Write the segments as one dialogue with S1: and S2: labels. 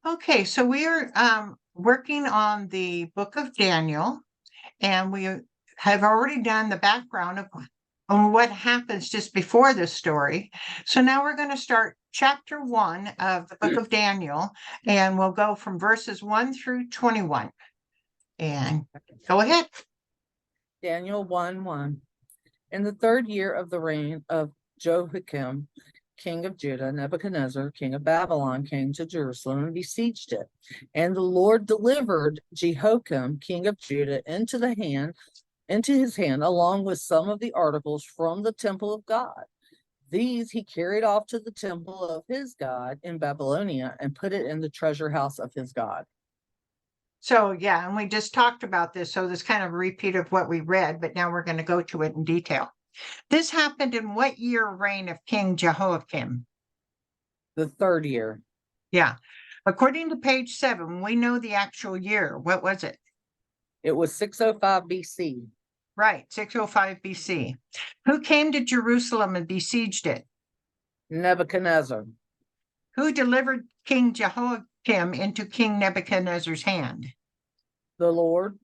S1: Okay, so we are working on the book of Daniel, and we have already done the background of on what happens just before this story. So now we're going to start chapter 1 of the book of Daniel, and we'll go from verses 1 through 21. And go ahead.
S2: Daniel 1:1. In the 3rd year of the reign of Jehoiakim, king of Judah, Nebuchadnezzar, king of Babylon, came to Jerusalem and besieged it. And the Lord delivered Jehoiakim, king of Judah, into his hand, along with some of the articles from the temple of God. These he carried off to the temple of his God in Babylonia and put it in the treasure house of his God.
S1: So, yeah, and we just talked about this. So, this kind of a repeat of what we read, but now we're going to go to it in detail. This happened in what year reign of King Jehoiakim?
S2: The 3rd year.
S1: Yeah. According to page 7, we know the actual year. What was it?
S2: It was 605 BC.
S1: Right, 605 BC. Who came to Jerusalem and besieged it?
S2: Nebuchadnezzar.
S1: Who delivered King Jehoiakim into King Nebuchadnezzar's hand?
S2: The Lord.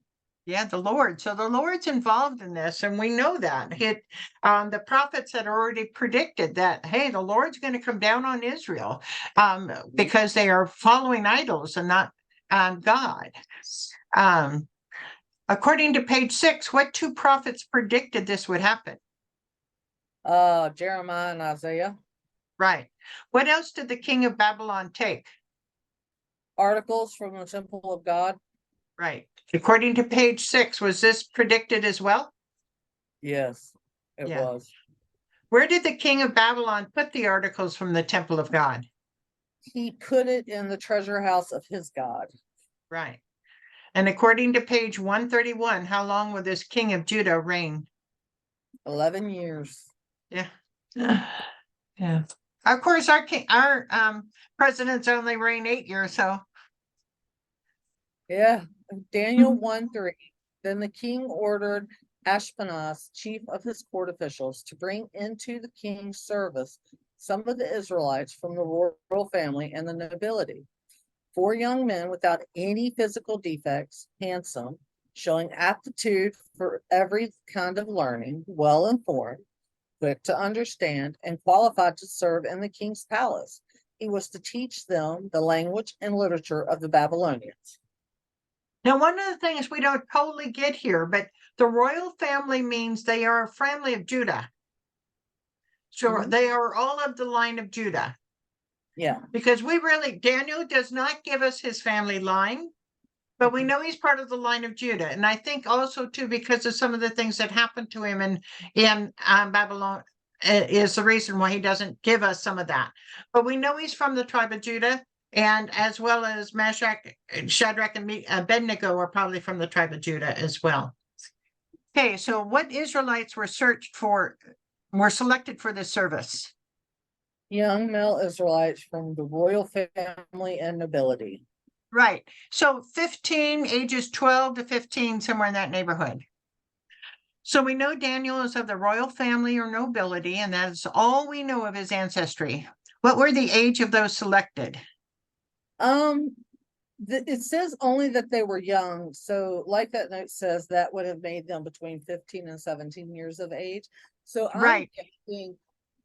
S1: Yeah, the Lord. So the Lord's involved in this, and we know that. The prophets had already predicted that, hey, the Lord's going to come down on Israel because they are following idols and not God. According to page 6, what two prophets predicted this would happen?
S2: Jeremiah and Isaiah.
S1: Right. What else did the king of Babylon take?
S2: Articles from the temple of God.
S1: Right. According to page 6, was this predicted as well?
S2: Yes, it was.
S1: Where did the king of Babylon put the articles from the temple of God?
S2: He put it in the treasure house of his God.
S1: Right. And according to page 131, how long will this king of Judah reign?
S2: 11 years.
S1: Yeah. Yeah. Of course, our presidents only reign 8 years, so.
S2: Yeah. Daniel 1:3. Then the king ordered Ashpenaz, chief of his court officials, to bring into the king's service some of the Israelites from the royal family and the nobility. 4 young men without any physical defects, handsome, showing aptitude for every kind of learning, well informed, quick to understand, and qualified to serve in the king's palace. He was to teach them the language and literature of the Babylonians.
S1: Now, one of the things we don't totally get here, but the royal family means they are a family of Judah. So they are all of the line of Judah.
S2: Yeah.
S1: Because Daniel does not give us his family line, but we know he's part of the line of Judah. And I think also too, because of some of the things that happened to him in Babylon is the reason why he doesn't give us some of that. But we know he's from the tribe of Judah, and as well as Shadrach, and Abednego are probably from the tribe of Judah as well. Okay, so what Israelites were selected for this service?
S2: Young male Israelites from the royal family and nobility.
S1: Right. So 15, ages 12 to 15, somewhere in that neighborhood. So we know Daniel is of the royal family or nobility, and that is all we know of his ancestry. What were the age of those selected?
S2: It says only that they were young. So like that note says, that would have made them between 15 and 17 years of age. So
S1: Right.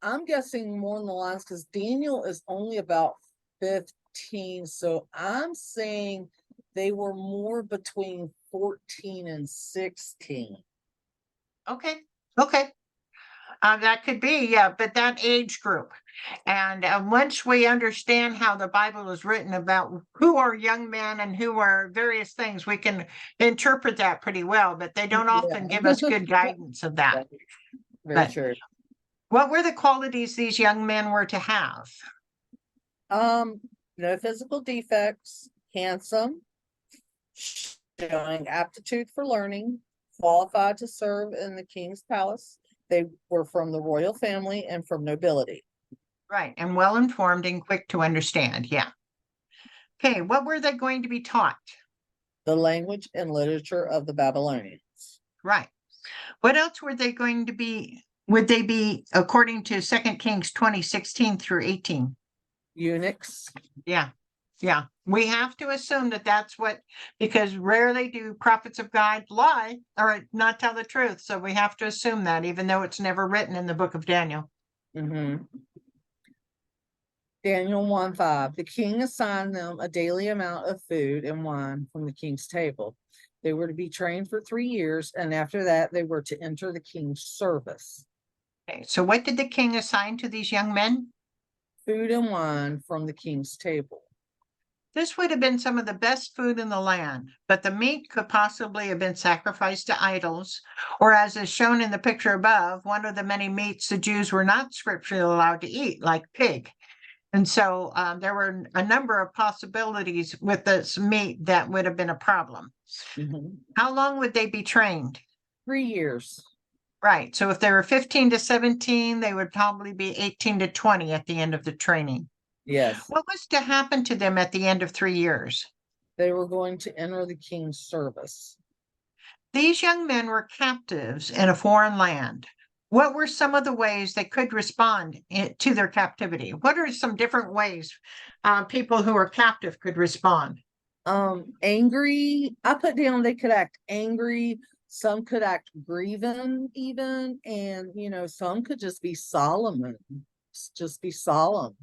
S2: I'm guessing more in the lines, because Daniel is only about 15. So I'm saying they were more between 14 and 16.
S1: Okay. That could be, yeah, but that age group. And once we understand how the Bible is written about who are young men and who are various things, we can interpret that pretty well, but they don't often give us good guidance of that.
S2: Very true.
S1: What were the qualities these young men were to have?
S2: No physical defects, handsome, showing aptitude for learning, qualified to serve in the king's palace. They were from the royal family and from nobility.
S1: Right, and well informed and quick to understand. Yeah. Okay, what were they going to be taught?
S2: The language and literature of the Babylonians.
S1: Right. What else were they going to be? Would they be, according to 2 Kings 20:16 through 18?
S2: Eunuchs.
S1: Yeah. Yeah, we have to assume that that's what, because rarely do prophets of God lie or not tell the truth. So we have to assume that, even though it's never written in the book of Daniel.
S2: Mhm. Daniel 1:5, the king assigned them a daily amount of food and wine from the king's table. They were to be trained for 3 years, and after that, they were to enter the king's service.
S1: Okay, so what did the king assign to these young men?
S2: Food and wine from the king's table.
S1: This would have been some of the best food in the land, but the meat could possibly have been sacrificed to idols, or as is shown in the picture above, one of the many meats the Jews were not scripturally allowed to eat, like pig. And so there were a number of possibilities with this meat that would have been a problem.
S2: Mhm.
S1: How long would they be trained?
S2: 3 years.
S1: Right. So if they were 15 to 17, they would probably be 18 to 20 at the end of the training.
S2: Yes,
S1: What was to happen to them at the end of 3 years?
S2: they were going to enter the king's service.
S1: These young men were captives in a foreign land. What were some of the ways they could respond to their captivity? What are some different ways people who are captive could respond?
S2: Angry. I put down they could act angry. Some could act grieving even, and some could just be solemn, just be solemn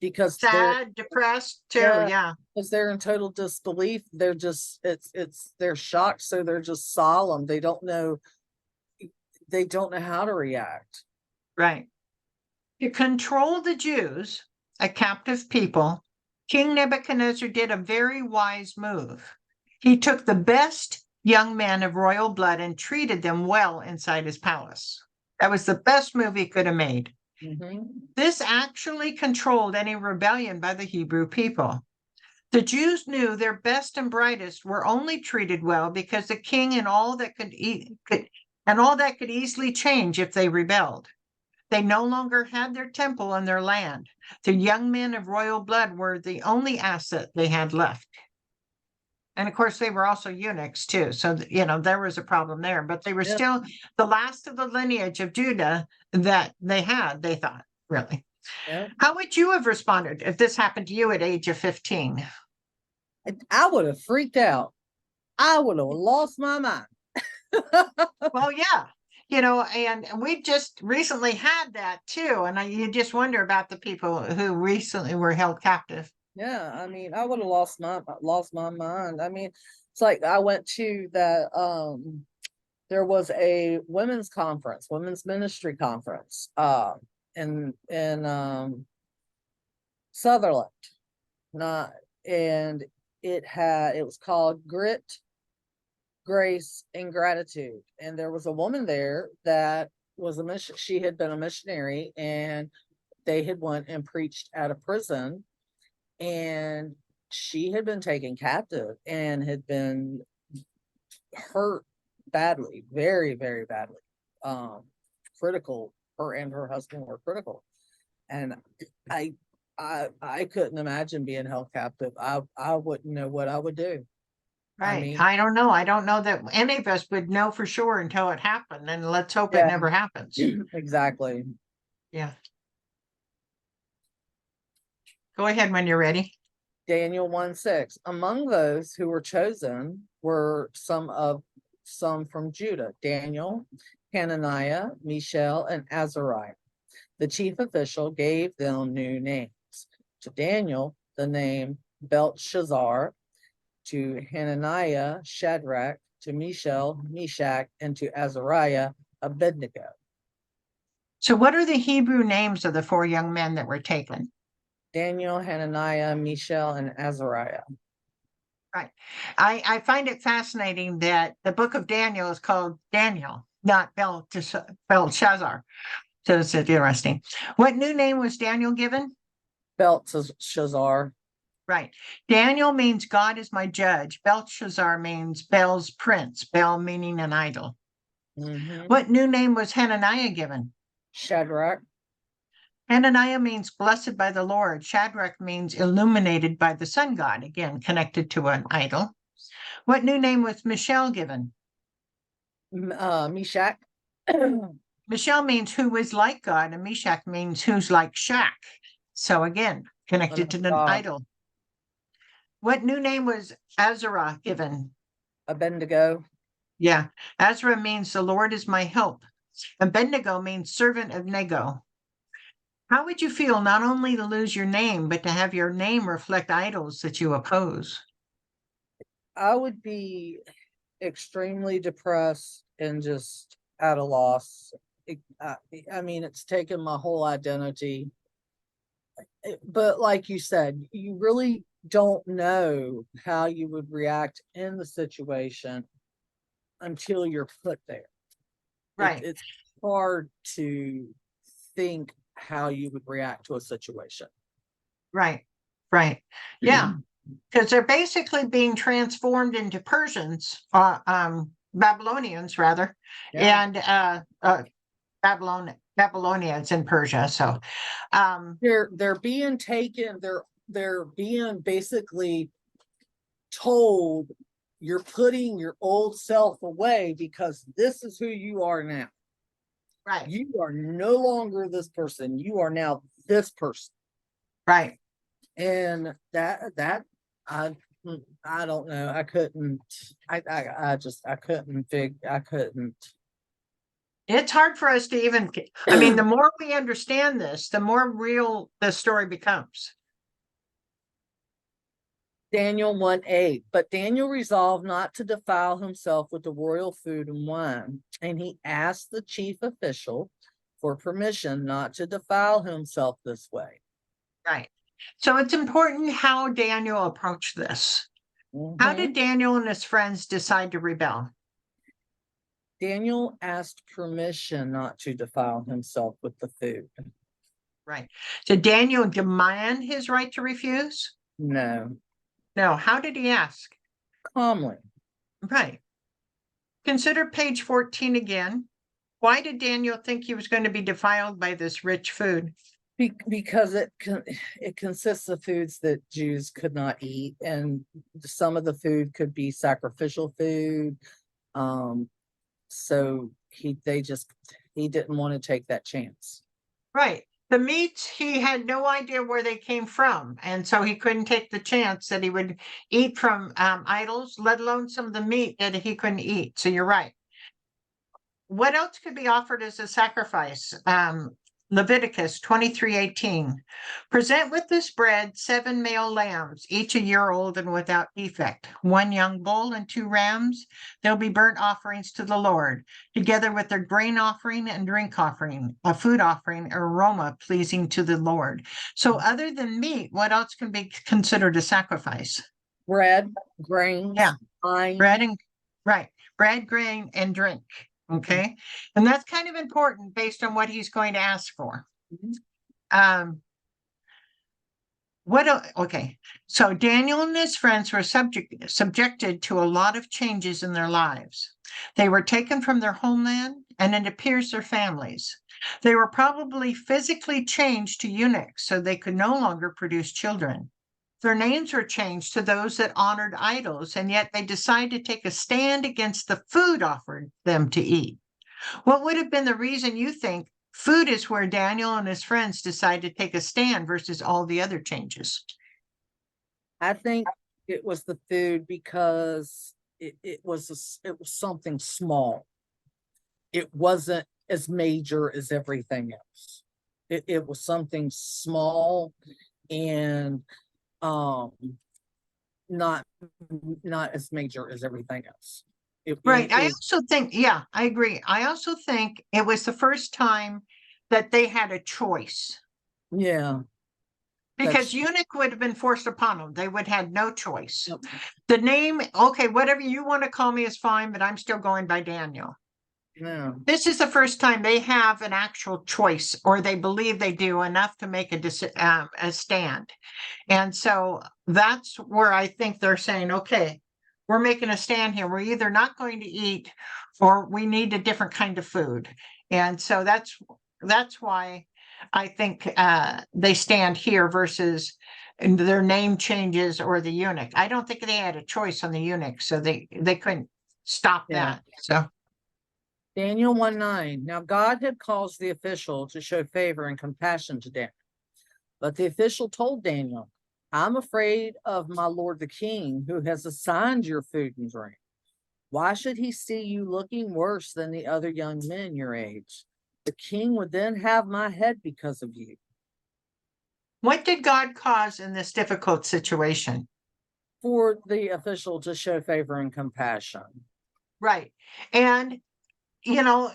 S2: because
S1: Sad, depressed too.
S2: yeah,
S1: Yeah.
S2: because they're in total disbelief. They're just they're shocked, so they're just solemn. They don't know how to react.
S1: Right. To control the Jews, a captive people, King Nebuchadnezzar did a very wise move. He took the best young men of royal blood and treated them well inside his palace. That was the best move he could have made.
S2: Mhm.
S1: This actually controlled any rebellion by the Hebrew people. The Jews knew their best and brightest were only treated well because the king and all that could easily change if they rebelled. They no longer had their temple and their land. The young men of royal blood were the only asset they had left. And of course, they were also eunuchs too. So, there was a problem there, but they were
S2: Yeah.
S1: still the last of the lineage of Judah that they had, they thought, really.
S2: Yeah.
S1: How would you have responded if this happened to you at age of 15?
S2: I would have freaked out. I would have lost my mind.
S1: Well, yeah, and we just recently had that too. And you just wonder about the people who recently were held captive.
S2: Yeah, I mean, I would have lost my mind. I mean, it's like I went to that there was a women's ministry conference in Sutherland. Not and it was called Grit, Grace, and Gratitude. And there was a woman there that was she had been a missionary, and they had went and preached at a prison, and she had been taken captive and had been hurt badly, very, very badly. Critical. Her and her husband were critical, and I, I couldn't imagine being held captive. I wouldn't know what I would do. I
S1: Right.
S2: mean,
S1: I don't know. I don't know that any of us would know for sure until it happened. And let's hope it
S2: yeah,
S1: never happens.
S2: exactly.
S1: Yeah. Go ahead when you're ready.
S2: Daniel 1:6. Among those who were chosen were some from Judah: Daniel, Hananiah, Mishael, and Azariah. The chief official gave them new names. To Daniel, the name Belshazzar; to Hananiah, Shadrach; to Mishael, Meshach; and to Azariah, Abednego.
S1: So, what are the Hebrew names of the four young men that were taken?
S2: Daniel, Hananiah, Mishael, and Azariah.
S1: Right. I find it fascinating that the book of Daniel is called Daniel, not Belshazzar. So it's interesting. What new name was Daniel given?
S2: Belshazzar.
S1: Right. Daniel means God is my judge. Belshazzar means Bel's prince, Bel meaning an idol.
S2: Mm-hmm.
S1: What new name was Hananiah given?
S2: Shadrach.
S1: Hananiah means blessed by the Lord. Shadrach means illuminated by the sun god, again, connected to an idol. What new name was Mishael given?
S2: Meshach.
S1: Mishael means who is like God, and Meshach means who's like Shach. So again, connected to the idol. What new name was Azarah given?
S2: Abednego.
S1: Yeah, Azra means the Lord is my help. Abednego means servant of Nego. How would you feel not only to lose your name, but to have your name reflect idols that you oppose?
S2: I would be extremely depressed and just at a loss. I mean, it's taken my whole identity. But like you said, you really don't know how you would react in the situation until you're put there.
S1: Right,
S2: It's hard to think how you would react to a situation.
S1: right, right. Yeah, because they're basically being transformed into Persians, Babylonians rather,
S2: Yeah.
S1: and Babylonians in Persia. So,
S2: They're being taken, they're being basically told you're putting your old self away because this is who you are now.
S1: right,
S2: You are no longer this person. You are now this person.
S1: right.
S2: And that I don't know. I couldn't I couldn't.
S1: It's hard for us to even, I mean, the more we understand this, the more real the story becomes.
S2: Daniel 1:8. But Daniel resolved not to defile himself with the royal food and wine, and he asked the chief official for permission not to defile himself this way.
S1: Right. So it's important how Daniel approached this. How
S2: Mhm.
S1: did Daniel and his friends decide to rebel?
S2: Daniel asked permission not to defile himself with the food.
S1: Right. Did Daniel demand his right to refuse?
S2: No,
S1: No. How did he ask?
S2: calmly.
S1: Right. Consider page 14 again. Why did Daniel think he was going to be defiled by this rich food?
S2: Because it consists of foods that Jews could not eat, and some of the food could be sacrificial food. So he didn't want to take that chance.
S1: Right. The meats, he had no idea where they came from. And so he couldn't take the chance that he would eat from idols, let alone some of the meat that he couldn't eat. So you're right. What else could be offered as a sacrifice? Leviticus 23:18. Present with this bread 7 male lambs, each a year old and without defect, 1 young bull and 2 rams. They'll be burnt offerings to the Lord, together with their grain offering and drink offering, a food offering, aroma pleasing to the Lord. So, other than meat, what else can be considered a sacrifice?
S2: Bread, grains,
S1: Yeah,
S2: wine.
S1: bread and right, bread, grain, and drink. Okay. And that's kind of important based on what he's going to ask for.
S2: Mhm.
S1: Um, okay. So Daniel and his friends were subjected to a lot of changes in their lives. They were taken from their homeland and it appears their families. They were probably physically changed to eunuchs so they could no longer produce children. Their names were changed to those that honored idols, and yet they decided to take a stand against the food offered them to eat. What would have been the reason you think food is where Daniel and his friends decide to take a stand versus all the other changes?
S2: I think it was the food because it was something small. It wasn't as major as everything else. It was something small and um not not as major as everything else.
S1: Right. I also think, yeah, I agree. I also think it was the first time that they had a choice
S2: yeah,
S1: because
S2: that's
S1: eunuch would have been forced upon them. They would have had no choice.
S2: yep,
S1: The name, okay, whatever you want to call me is fine, but I'm still going by Daniel.
S2: yeah.
S1: This is the first time they have an actual choice, or they believe they do enough to make a stand. And so that's where I think they're saying, okay, we're making a stand here. We're either not going to eat or we need a different kind of food. And so that's why I think they stand here versus their name changes or the eunuch. I don't think they had a choice on the eunuch, so they couldn't stop
S2: Yeah.
S1: that. So
S2: Daniel 1:9. Now God had caused the official to show favor and compassion to Daniel. But the official told Daniel, I'm afraid of my lord the king, who has assigned your food and drink. Why should he see you looking worse than the other young men your age? The king would then have my head because of you.
S1: What did God cause in this difficult situation?
S2: For the official to show favor and compassion.
S1: Right. And, you know,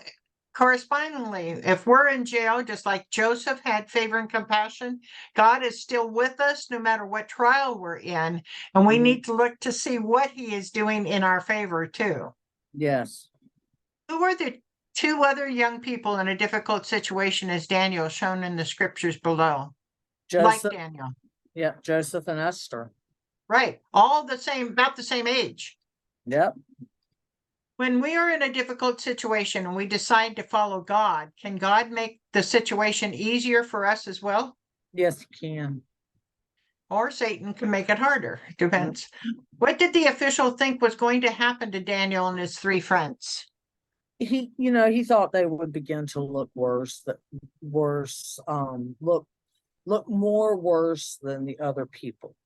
S1: correspondingly, if we're in jail, just like Joseph had favor and compassion, God is still with us no matter what trial we're in. And we
S2: Mhm.
S1: need to look to see what he is doing in our favor too.
S2: Yes.
S1: Who were the two other young people in a difficult situation as Daniel shown in the scriptures below? Like
S2: Joseph.
S1: Daniel.
S2: Yeah, Joseph and Esther.
S1: Right. All the same, about the same age.
S2: Yep.
S1: When we are in a difficult situation and we decide to follow God, can God make the situation easier for us as well?
S2: Yes, you can.
S1: Or Satan can make it harder. Depends. What did the official think was going to happen to Daniel and his three friends?
S2: He thought they would begin to look worse, look more worse than the other people.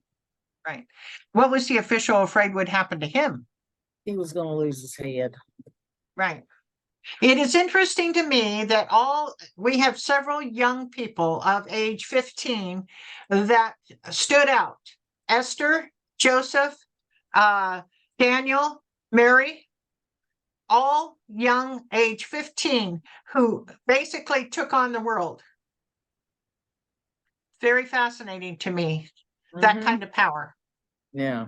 S1: Right. What was the official afraid would happen to him?
S2: He was going to lose his head.
S1: Right. It is interesting to me that we have several young people of age 15 that stood out. Esther, Joseph, Daniel, Mary, all young, age 15, who basically took on the world. Very fascinating to me, that
S2: Mhm.
S1: kind of power.
S2: Yeah.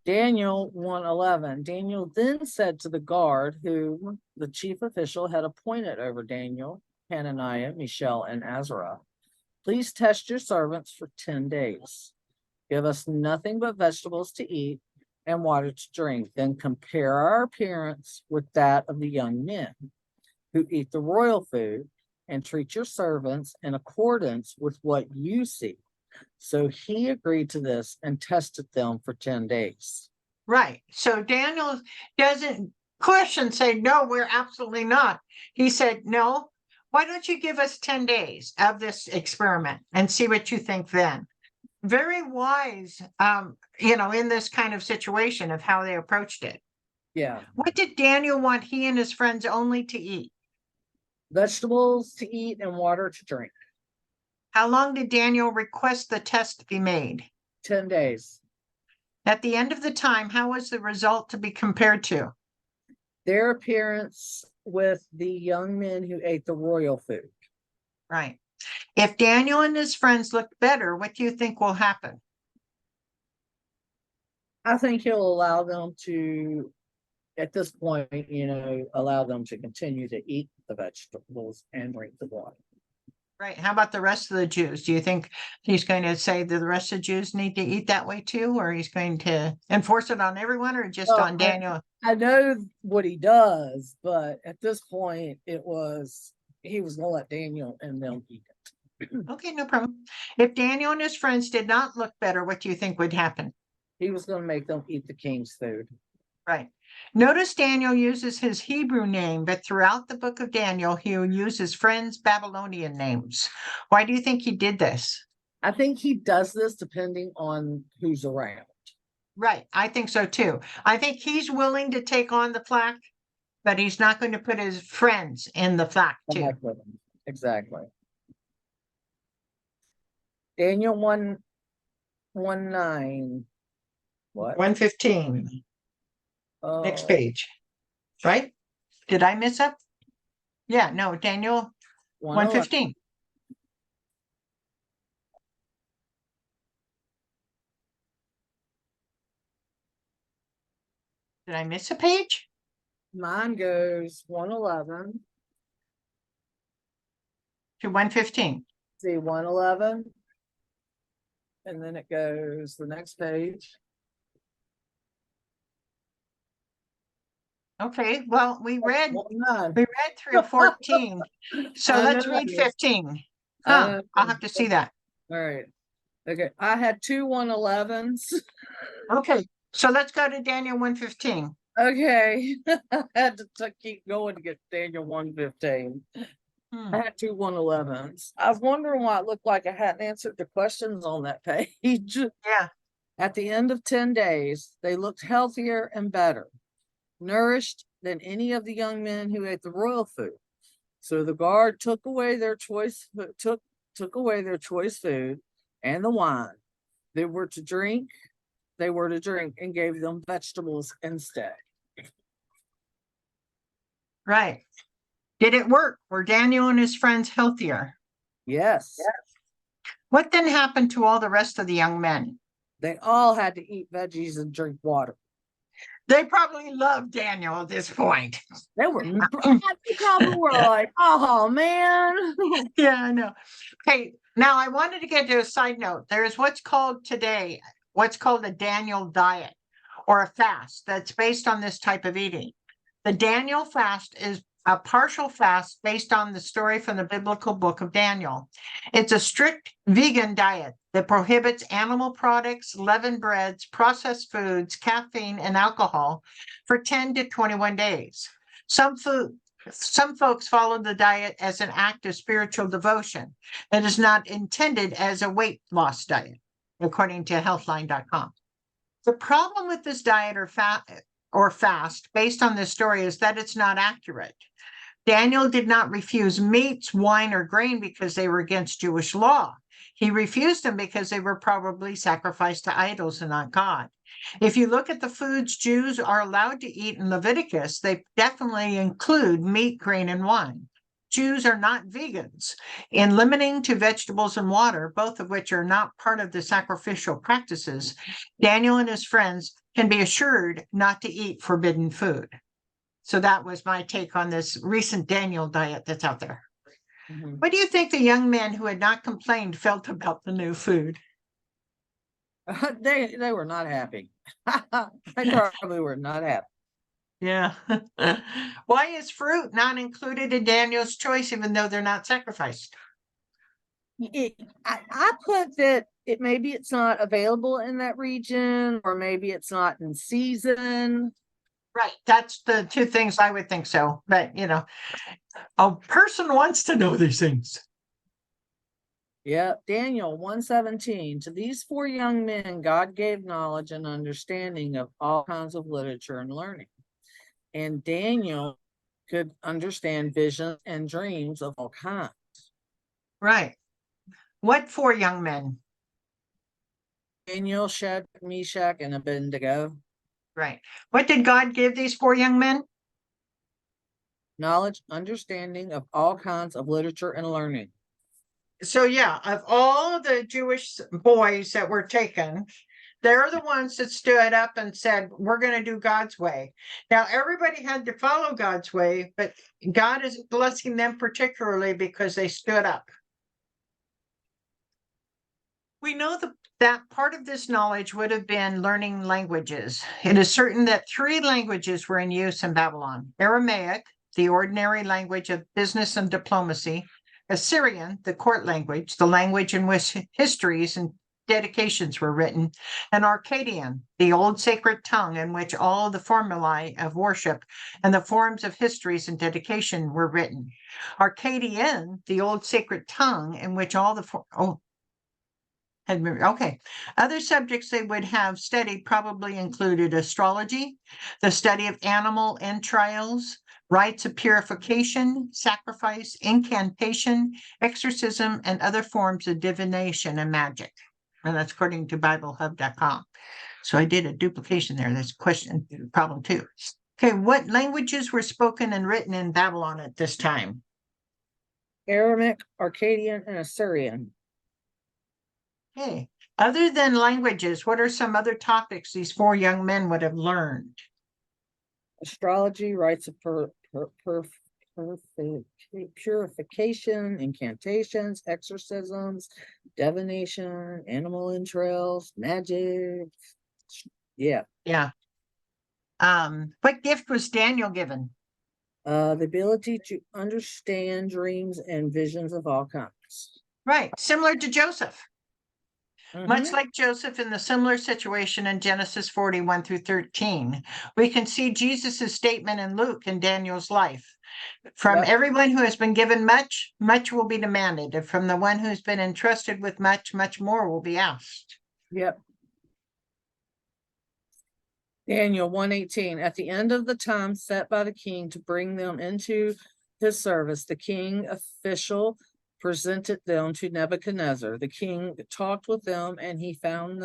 S2: Daniel 1:11. Daniel then said to the guard, whom the chief official had appointed over Daniel, Hananiah, Mishael, and Azariah, please test your servants for 10 days. Give us nothing but vegetables to eat and water to drink. Then compare our appearance with that of the young men who eat the royal food, and treat your servants in accordance with what you see. So he agreed to this and tested them for 10 days.
S1: Right. So Daniel doesn't question, say, no, we're absolutely not. He said, no, why don't you give us 10 days of this experiment and see what you think then? Very wise, in this kind of situation of how they approached it.
S2: Yeah.
S1: What did Daniel want he and his friends only to eat?
S2: Vegetables to eat and water to drink.
S1: How long did Daniel request the test be made?
S2: 10 days.
S1: At the end of the time, how was the result to be compared to?
S2: Their appearance with the young men who ate the royal food.
S1: Right. If Daniel and his friends look better, what do you think will happen?
S2: I think he'll allow them to, at this point, allow them to continue to eat the vegetables and drink the water.
S1: Right. How about the rest of the Jews? Do you think he's going to say that the rest of the Jews need to eat that way too, or he's going to enforce it on everyone or just on Daniel?
S2: I know what he does, but at this point, he was going to let Daniel and them eat it.
S1: Okay, no problem. If Daniel and his friends did not look better, what do you think would happen?
S2: He was going to make them eat the king's food.
S1: Right. Notice Daniel uses his Hebrew name, but throughout the book of Daniel, he will use his friends' Babylonian names. Why do you think he did this?
S2: I think he does this depending on who's around.
S1: Right. I think so too. I think he's willing to take on the flak, but he's not going to put his friends in the flak too.
S2: Exactly. Daniel 1:9. What?
S1: 115. Next page. Right? Did I miss up? Yeah, no, Daniel 115. Did I miss a page?
S2: Mine goes 1:11
S1: to 115.
S2: See 1:11. And then it goes the next page.
S1: Okay, well, we read through 14. So let's read 15. I'll have to see that.
S2: All right. Okay. I had two 1:11s.
S1: Okay, so let's go to Daniel 115.
S2: Okay. I had to keep going to get Daniel 1:15.
S1: Hmm.
S2: I had two 111s. I was wondering why it looked like I hadn't answered the questions on that page.
S1: Yeah.
S2: At the end of 10 days, they looked healthier and better, nourished than any of the young men who ate the royal food. So the guard took away their choice took away their choice food and the wine. They were to drink, and gave them vegetables instead.
S1: Right. Did it work? Were Daniel and his friends healthier?
S2: Yes.
S1: What then happened to all the rest of the young men?
S2: They all had to eat veggies and drink water.
S1: They probably loved Daniel at this point.
S2: They were they probably were like, oh man.
S1: Yeah, I know. Okay, now I wanted to get to a side note. There's what's called a Daniel diet or a fast that's based on this type of eating. The Daniel fast is a partial fast based on the story from the biblical book of Daniel. It's a strict vegan diet that prohibits animal products, leavened breads, processed foods, caffeine, and alcohol for 10 to 21 days. Some folks follow the diet as an act of spiritual devotion that is not intended as a weight loss diet, according to healthline.com. The problem with this diet or fast based on this story is that it's not accurate. Daniel did not refuse meats, wine, or grain because they were against Jewish law. He refused them because they were probably sacrificed to idols and not God. If you look at the foods Jews are allowed to eat in Leviticus, they definitely include meat, grain, and wine. Jews are not vegans. In limiting to vegetables and water, both of which are not part of the sacrificial practices, Daniel and his friends can be assured not to eat forbidden food. So that was my take on this recent Daniel diet that's out there.
S2: Mhm.
S1: What do you think the young men who had not complained felt about the new food?
S2: They were not happy. They probably were not happy.
S1: Yeah. Why is fruit not included in Daniel's choice, even though they're not sacrificed?
S2: I put that maybe it's not available in that region, or maybe it's not in season.
S1: Right. That's the two things I would think so. But, a person wants to know these things.
S2: Yeah, Daniel 1:17. To these four young men, God gave knowledge and understanding of all kinds of literature and learning. And Daniel could understand visions and dreams of all kinds.
S1: Right. What four young men?
S2: Daniel, Shadrach, Meshach, and Abednego.
S1: Right. What did God give these four young men?
S2: Knowledge, understanding of all kinds of literature and learning.
S1: So, yeah, of all the Jewish boys that were taken, they're the ones that stood up and said, we're going to do God's way. Now, everybody had to follow God's way, but God is blessing them particularly because they stood up. We know that part of this knowledge would have been learning languages. It is certain that 3 languages were in use in Babylon: Aramaic, the ordinary language of business and diplomacy; Assyrian, the court language, the language in which histories and dedications were written; and Akkadian, the old sacred tongue in which all the formulae of worship and the forms of histories and dedication were written. Akkadian, the old sacred tongue in which all the okay. Other subjects they would have studied probably included astrology, the study of animal entrails, rites of purification, sacrifice, incantation, exorcism, and other forms of divination and magic. And that's according to BibleHub.com. So I did a duplication there. That's a question, problem 2. Okay, what languages were spoken and written in Babylon at this time?
S2: Aramaic, Akkadian, and Assyrian.
S1: Okay. Other than languages, what are some other topics these 4 young men would have learned?
S2: Astrology, rites of purification, incantations, exorcisms, divination, animal entrails, magic. Yeah.
S1: Yeah. What gift was Daniel given?
S2: The ability to understand dreams and visions of all kinds.
S1: Right. Similar to Joseph. Much
S2: Mhm.
S1: like Joseph in the similar situation in Genesis 41 through 13, we can see Jesus' statement in Luke and Daniel's life. From
S2: Yep.
S1: everyone who has been given much, much will be demanded. And from the one who's been entrusted with much, much more will be asked.
S2: Yep. Daniel 1:18, at the end of the time set by the king to bring them into his service, the king official presented them to Nebuchadnezzar. The king talked with them, and he found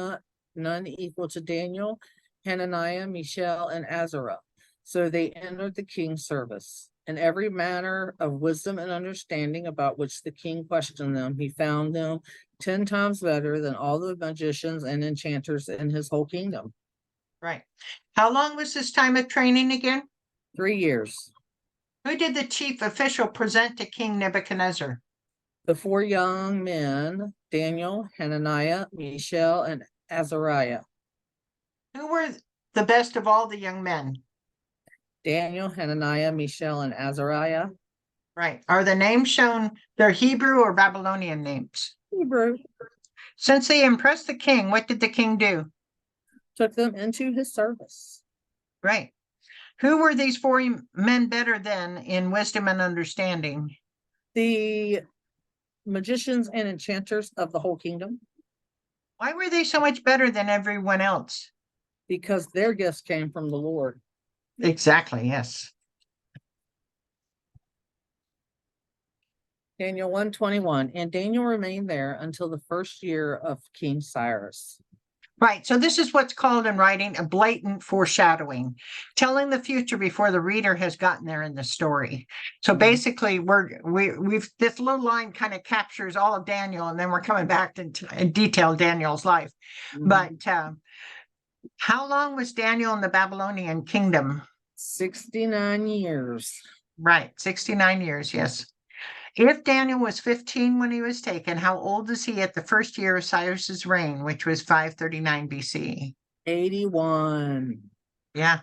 S2: none equal to Daniel, Hananiah, Mishael, and Azariah. So they entered the king's service. In every matter of wisdom and understanding about which the king questioned them, he found them 10 times better than all the magicians and enchanters in his whole kingdom.
S1: Right. How long was this time of training again?
S2: 3 years.
S1: Who did the chief official present to King Nebuchadnezzar?
S2: The 4 young men, Daniel, Hananiah, Mishael, and Azariah.
S1: Who were the best of all the young men?
S2: Daniel, Hananiah, Mishael, and Azariah.
S1: Right. Are the names shown, they're Hebrew or Babylonian names?
S2: Hebrew.
S1: Since they impressed the king, what did the king do?
S2: Took them into his service.
S1: Right. Who were these 4 men better than in wisdom and understanding?
S2: The magicians and enchanters of the whole kingdom,
S1: Why were they so much better than everyone else?
S2: because their gifts came from the Lord.
S1: Exactly, yes.
S2: Daniel 1:21, and Daniel remained there until the first year of King Cyrus.
S1: Right. So this is what's called in writing a blatant foreshadowing, telling the future before the reader has gotten there in the story. So
S2: Mhm.
S1: basically, we've this little line kind of captures all of Daniel, and then we're coming back to in detail Daniel's life.
S2: Mhm.
S1: But how long was Daniel in the Babylonian kingdom?
S2: 69 years.
S1: Right, 69 years. Yes. If Daniel was 15 when he was taken, how old is he at the first year of Cyrus's reign, which was 539 BC?
S2: 81.
S1: Yeah.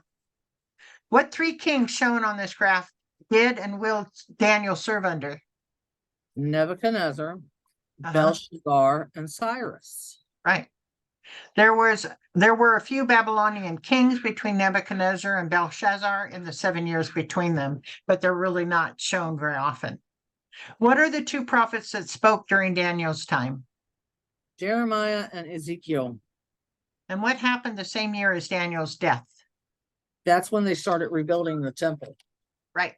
S1: What 3 kings shown on this graph did and will Daniel serve under?
S2: Nebuchadnezzar,
S1: Uh-huh.
S2: Belshazzar, and Cyrus.
S1: Right. There were a few Babylonian kings between Nebuchadnezzar and Belshazzar in the 7 years between them, but they're really not shown very often. What are the 2 prophets that spoke during Daniel's time?
S2: Jeremiah and Ezekiel.
S1: And what happened the same year as Daniel's death?
S2: That's when they started rebuilding the temple.
S1: Right.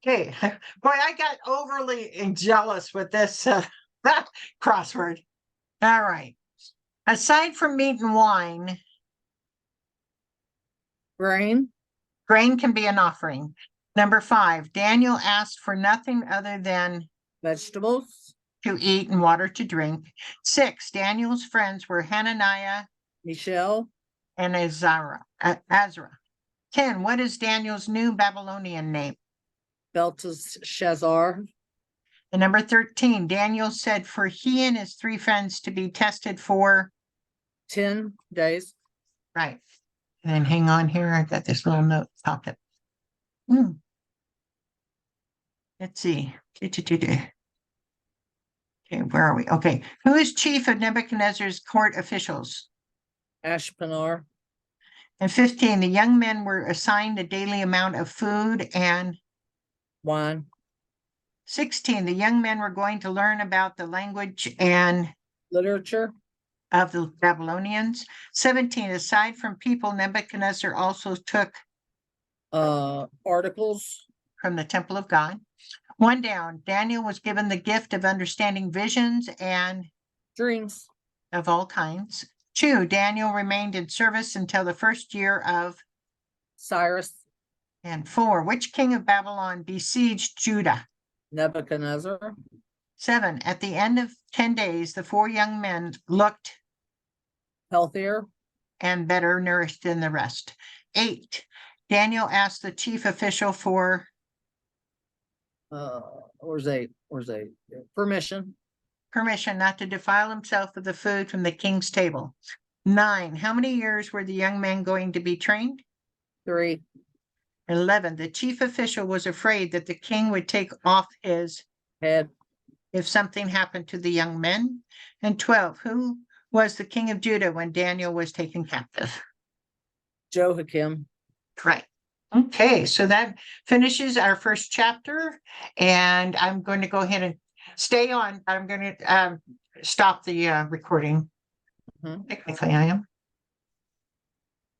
S1: Okay. Boy, I got overly jealous with this crossword. All right. Aside from meat and wine,
S2: Grain,
S1: grain can be an offering. Number 5, Daniel asked for nothing other than
S2: vegetables,
S1: to eat and water to drink. 6, Daniel's friends were Hananiah
S2: Mishael,
S1: and Azariah. 10, what is Daniel's new Babylonian name?
S2: Belteshazzar.
S1: And number 13, Daniel said for he and his 3 friends to be tested for
S2: 10 days.
S1: right. And then hang on here. I've got this little note pocket. Let's see. Okay, where are we? Okay. Who is chief of Nebuchadnezzar's court officials?
S2: Ashpenaz.
S1: And 15, the young men were assigned a daily amount of food. And
S2: Wine.
S1: 16, the young men were going to learn about the language and
S2: Literature.
S1: of the Babylonians. 17, aside from people, Nebuchadnezzar also took
S2: Articles.
S1: from the temple of God. 1 down, Daniel was given the gift of understanding visions and
S2: Dreams.
S1: of all kinds. 2, Daniel remained in service until the first year of
S2: Cyrus.
S1: and 4, which king of Babylon besieged Judah?
S2: Nebuchadnezzar.
S1: 7, at the end of 10 days, the 4 young men looked
S2: Healthier.
S1: and better nourished than the rest. 8, Daniel asked the chief official for
S2: Where's 8? Permission.
S1: not to defile himself with the food from the king's table. 9, how many years were the young men going to be trained?
S2: 3.
S1: 11, the chief official was afraid that the king would take off his
S2: Head.
S1: if something happened to the young men? And 12, who was the king of Judah when Daniel was taken captive?
S2: Jehoiakim.
S1: Right. Okay, so that finishes our first chapter, and I'm going to go ahead and stay on. I'm going to stop the recording.
S2: Mhm.
S1: Technically, I am.